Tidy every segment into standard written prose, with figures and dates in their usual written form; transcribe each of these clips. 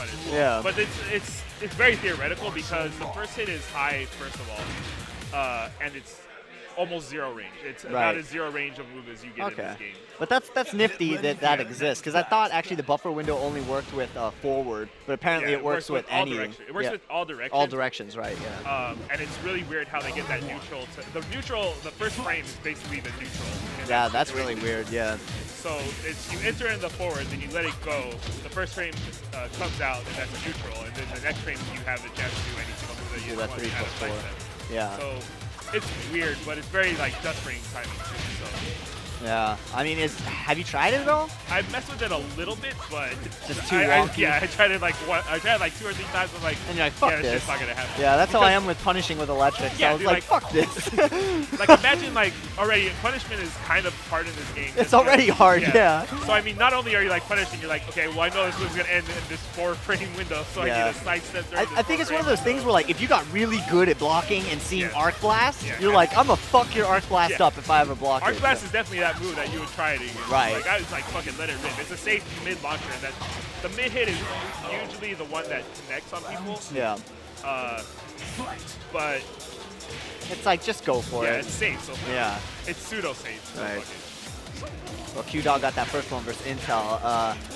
punish. Yeah. But it's very theoretical because the first hit is high first of all, and it's almost zero range. It's about as zero range of move as you get in this game. But that's nifty that exists, because I thought actually the buffer window only worked with forward, but apparently it works with any. It works with all directions. All directions, right? Yeah. And it's really weird how they get that neutral. The first frame is basically the neutral. Yeah, that's really weird. Yeah. So you enter in the forward, then you let it go. The first frame comes out, and that's neutral, and then the next frame you have the chance to do any single move that you want. 3+4. Yeah. So it's weird, but it's very like Dust Ring timing too. So. Yeah, I mean, have you tried it at all? I've messed with it a little bit, but just too wonky. Yeah, I tried it like 2 or 3 times. I'm like, and you're like, fuck this. It's just not gonna happen. Yeah, that's how I am with punishing with electric. So I was like, fuck this. Like imagine like already punishment is kind of hard in this game. It's already hard, yeah. So I mean, not only are you like punishing, you're like, okay, well I know this was gonna end in this 4-frame window, so I need to sidestep. I think it's one of those things where like if you got really good at blocking and seeing Arc Blast, you're like, I'm gonna fuck your Arc Blast up if I ever block it. Arc Blast is definitely that move that you would try. Right. Like I was like, fucking let it rip. It's a safe mid launcher, and that the mid hit is usually the one that connects on people. Yeah. But it's like just go for it. Yeah, it's safe. So yeah. It's pseudo safe. So right. Well, QDogg got that first one versus Intell.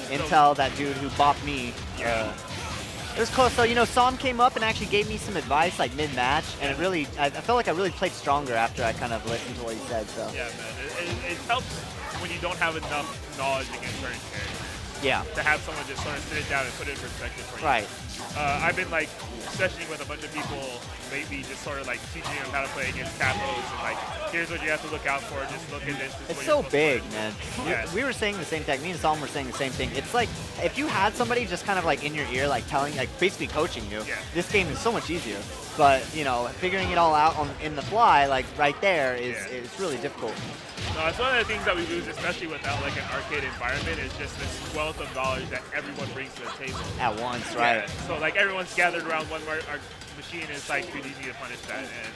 Intell, that dude who bopped me. Yeah. It was close. So, you know, Som came up and actually gave me some advice, like, mid-match, and it really, I felt like I really played stronger after I kind of listened to what he said, so. Yeah, man. It helps when you don't have enough knowledge against certain characters. Yeah. To have someone just sort of sit it down and put it in perspective for you. Right. I've been, like, sessioning with a bunch of people lately, just sort of, like, teaching them how to play against capos, and, like, here's what you have to look out for, just look at this. It's so big, man. Yeah. We were saying the same thing. Me and Som were saying the same thing. It's like, if you had somebody just kind of, like, in your ear, like, telling, like, basically coaching you, this game is so much easier. But, you know, figuring it all out in the fly, like, right there is really difficult. No, it's one of the things that we lose, especially without like an arcade environment, is just this wealth of knowledge that everyone brings to the table. At once, right? Yeah. So like everyone's gathered around one machine, and it's like, dude, you need to punish that, and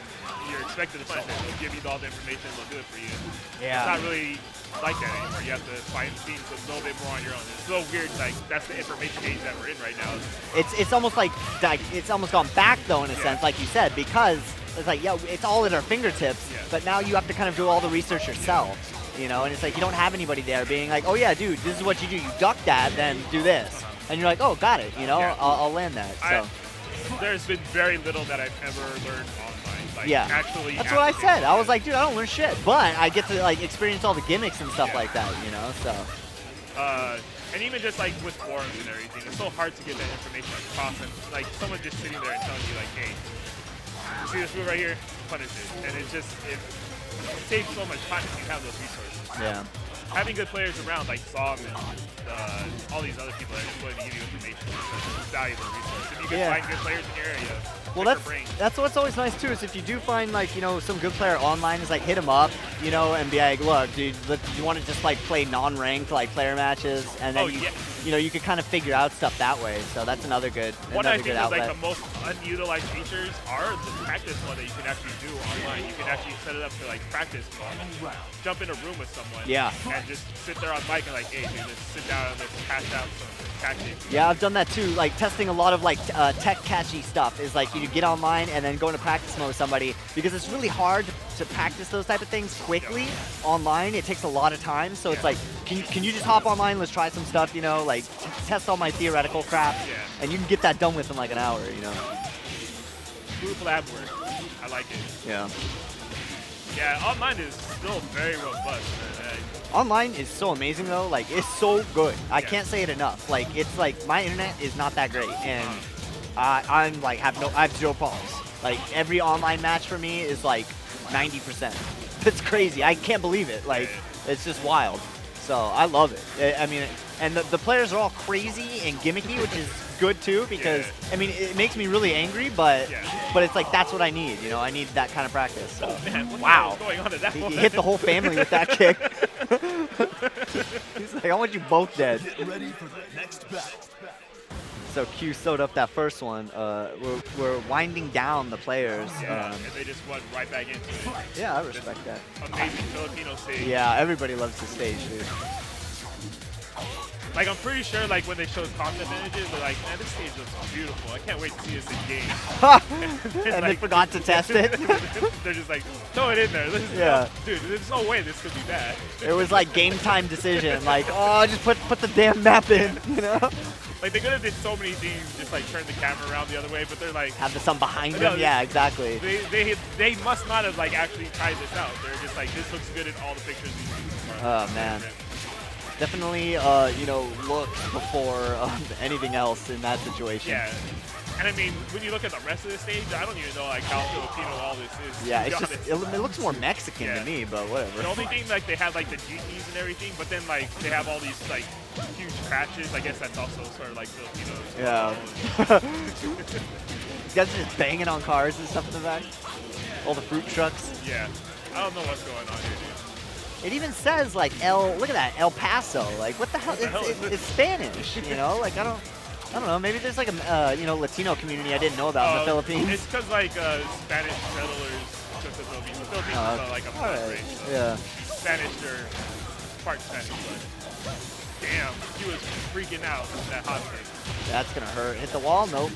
you're expected to punish it. They'll give you all the information, they'll do it for you. Yeah. It's not really like that anymore. You have to find scenes a little bit more on your own. It's so weird, like that's the information age that we're in right now. It's almost like it's almost gone back though in a sense, like you said, because it's like, yeah, it's all at our fingertips, but now you have to kind of do all the research yourself, you know, and it's like you don't have anybody there being like, oh yeah, dude, this is what you do. You duck that, then do this. And you're like, oh, got it, you know, I'll land that. So. There's been very little that I've ever learned online. Like, actually. That's what I said. I was like, dude, I don't learn shit, but I get to like experience all the gimmicks and stuff like that, you know, so. And even just like with forums and everything, it's so hard to get that information across, and like someone just sitting there and telling you like, hey, you see this move right here? Punish it. And it saves so much time if you have those resources. Yeah. Having good players around like Som and all these other people that are just willing to give you information is a valuable resource. If you can find good players in your area, well, that's what's always nice too, is if you do find like, you know, some good player online, is like hit him up, you know, and be like, look, dude, you want to just like play non-ranked like player matches, and then you know, you could kind of figure out stuff that way. So that's another good One I think is outlet. like the most unutilized features are the practice mode that you can actually do online. You can actually set it up to like practice mode. Jump in a room with someone. And just sit there on mic and like, hey, dude, let's sit down and let's hash out some tactics. Yeah, I've done that too. Like testing a lot of like tech catchy stuff is like you get online and then go into practice mode with somebody, because it's really hard to practice those type of things quickly online. It takes a lot of time. So it's like, can you just hop online? Let's try some stuff, you know, like test all my theoretical crap, and you can get that done within like an hour, you know. Group lab work. I like it. Yeah. Yeah, online is still very robust. Online is so amazing though. Like, it's so good. I can't say it enough. Like, it's like my internet is not that great, and I'm like I have zero problems. Like every online match for me is like 90%. It's crazy. I can't believe it. Like, it's just wild. So I love it. I mean, and the players are all crazy and gimmicky, which is good too, because I mean, it makes me really angry, but it's like that's what I need. You know, I need that kind of practice. So. Oh man, what wow! the hell is going on at that he moment? hit the whole family with that kick. He's like, I want you both dead. Get ready for the next battle. So Q sewed up that first one. We're winding down the players. Yeah, and they just went right back into it. Yeah, I respect that. Amazing Filipino stage. Yeah, everybody loves the stage, dude. Like, I'm pretty sure, like, when they show concept images, they're like, man, this stage looks beautiful. I can't wait to see this in game. And they like, forgot to test it. They're just like, throw it in there. Yeah. Dude, there's no way this could be bad. It was like game time decision. Like, oh, just put the damn map in, you know? Like, they could have did so many things, just like turn the camera around the other way, but they're like, Have the sun behind No, them. Yeah, exactly. they must not have like actually tried this out. They're just like, this looks good in all the pictures we see. Oh man. Definitely, you know, look before anything else in that situation. Yeah. And I mean, when you look at the rest of the stage, I don't even know like how Filipino all this is. Yeah, to be it's just honest. it looks more Mexican Yeah. to me, but whatever. The only thing, like, they have like the GTs and everything, but then like they have all these like huge crashes. I guess that's also sort of like Filipino. Yeah. These guys are just banging on cars and stuff in the back. All the fruit trucks. Yeah. I don't know what's going on here, dude. It even says like look at that, El Paso. Like what the hell? It's Spanish, you know? Like I don't know. Maybe there's like a you know, Latino community I didn't know about in the Philippines. It's because like Spanish settlers took the Philippines. The Philippines is like a all flood right. race. So Yeah. Spanish or part Spanish, but damn, he was freaking out with that hot take. That's gonna hurt. Hit the wall? Nope.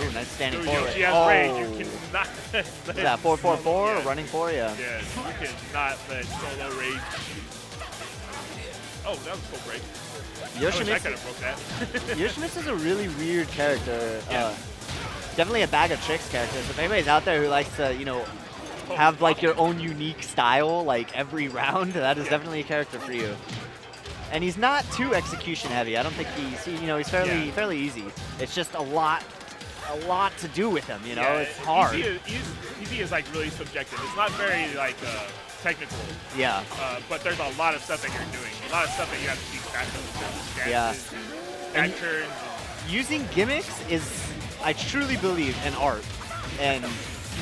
Ooh, nice standing Dude, forward. Yoshi has rage. You cannot let Is that 444 yeah. or running for you? Yeah, you cannot let solo rage. Oh, that was a cool break. I wish I could have broke that. Yoshimitsu's a really weird character. Yeah. Definitely a bag of tricks character. So if anybody's out there who likes to, you know, have like your own unique style like every round, that is definitely a character for you. And he's not too execution heavy. I don't think he's, you know, he's fairly easy. It's just a lot to do with him, you know. Yeah, it's hard. Easy is like really subjective. It's not very like technical. Yeah. But there's a lot of stuff that you're doing. A lot of stuff that you have to keep track of. Yeah. Back turns. Using gimmicks is, I truly believe, an art. And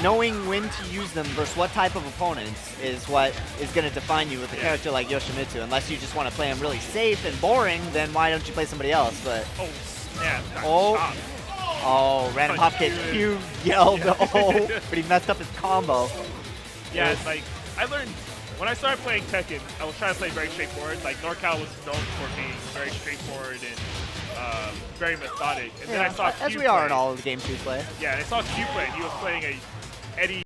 knowing when to use them versus what type of opponents is what is going to define you with a character like Yoshimitsu. Unless you just want to play him really safe and boring, then why don't you play somebody else? But Oh, snap. oh, random hop kick. You yelled, oh, but he messed up his combo. Yeah, it's like, I learned, when I started playing Tekken, I was trying to play very straightforward. Like, NorCal was known for being very straightforward and very methodic. And then I saw Q as we are play. in all of the games we play. Yeah, I saw Q play, and he was playing a Eddie